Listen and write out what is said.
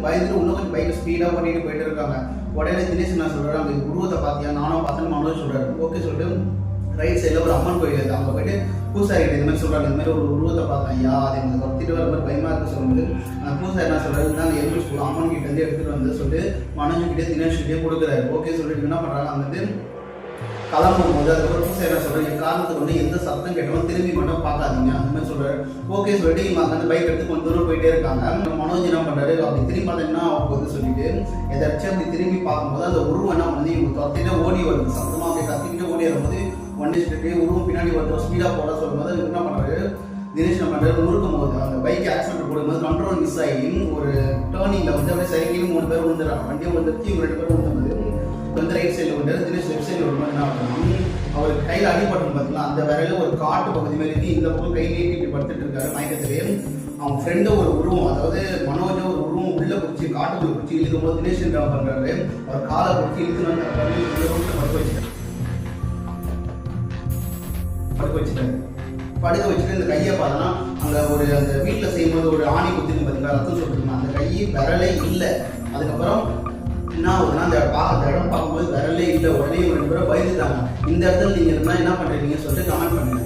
பயந்துட்டு இன்னும் கொஞ்சம் பைக்கை ஸ்பீடாக பண்ணிட்டு போயிட்டு இருக்காங்க. உடனே தினேஷ் என்ன சொல்கிறாரு, அந்த உருவத்தை பார்த்தியா, நானும் பார்த்தேன்னு மனோஜ் சொல்கிறாரு. ஓகே சொல்லிட்டு ரைட் சைடில் ஒரு அம்மன் கோயில் இருக்குது, அவங்க போயிட்டு பூசாரி இந்த மாதிரி சொல்கிறாங்க, இந்த மாதிரி ஒரு உருவத்தை பார்த்தேன் ஐயா, அதை எனக்கு துரத்திட்டு வர மாதிரி பயமாக இருக்குது சொல்லும்போது அந்த பூசாரி என்ன சொல்கிறாரு, அந்த எலும்பு ஸ்கூல் அம்மன் கிட்ட இருந்து எடுத்துகிட்டு வந்து சொல்லிட்டு மனோஜ் கிட்டே தினேஷ் கிட்டே கொடுக்குறாரு. ஓகே சொல்லிட்டு என்ன பண்ணுறாங்க, அங்கே வந்து கிளம்பும் போது அதுக்கப்புறம் பூசாரி என்ன சொல்கிறார், என் காரணத்துக்கு வந்து எந்த சத்தம் கேட்டாலும் திரும்பி மட்டும் பார்க்காதீங்க அந்த மாதிரி சொல்கிறாரு. ஓகே சொல்லிட்டு இவங்க அந்த பைக் எடுத்து கொஞ்சம் தூரம் போயிட்டே இருக்காங்க. மனோஜ் என்ன பண்ணுறாரு, அப்படி திரும்பி பார்த்தீங்கன்னா அவங்க சொல்லிட்டு எதாச்சும் அப்படி திரும்பி பார்க்கும்போது அந்த உருவம் என்ன பண்ணி இவங்க துரத்திட்டு ஓடி வருது, சத்தமாக அப்படி கத்திக்கிட்டு ஓடி வரும்போது வண்டி ஸ்டிட்டு உருவம் பின்னாடி வந்து ஸ்பீடாக போட சொல்லும்போது என்ன பண்ணுறாரு, தினேஷ் என்ன பண்ணுறாரு, முறுக்கும் போது அந்த பைக் ஆக்சிடென்ட் போடும்போது கண்ட்ரோல் மிஸ் ஆகி ஒரு டேர்னிங்கில் வந்து அப்படியே சைக்கிளும் 3 பேர் விழுந்துறாங்க. வண்டியை வந்துருச்சு, இவங்க 2 பேர் விழுந்தும்போது வந்து ரைட் சைடில் விட்டாரு, தினேஷ் லெஃப்ட் சைடில் வரும்போது என்ன பண்ணணும், அவர் கையில் அடிபட்டு பார்த்தீங்கன்னா அந்த விரையில ஒரு காட்டு பகுதி மாதிரி இருக்கு, இந்த பக்கம் கை நீட்டி இப்படி படுத்துட்டு இருக்காரு மயக்கத்திலே. அவங்க ஃப்ரெண்டு ஒரு உருவம், அதாவது மனோஜ் ஒரு உருவம் உள்ள பிடிச்சி காட்டுக்குள்ள பிடிச்சி இழுக்கும் போது தினேஷ் என்ன பண்றாரு, அவர் காலை பிடிச்சி இழுக்கணும்னு படுக்க வச்சுட்டு இந்த கையை பார்த்தோன்னா அங்கே ஒரு அந்த வீட்டில் செய்யும்போது ஒரு ஆணி குத்தின்னு பார்த்தீங்கன்னா ரத்தம் சொல்லிருக்கோம், அந்த கை விரலே இல்லை. அதுக்கப்புறம் என்ன ஆகுதுன்னா அந்த இடம் பார்க்கும்போது விரலே இல்லை. உடனே 2 பேரும் பயந்துட்டாங்க. இந்த இடத்துல நீங்கள் இருந்தால் என்ன பண்ணுறீங்கன்னு சொல்லிட்டு கமெண்ட் பண்ணுங்க.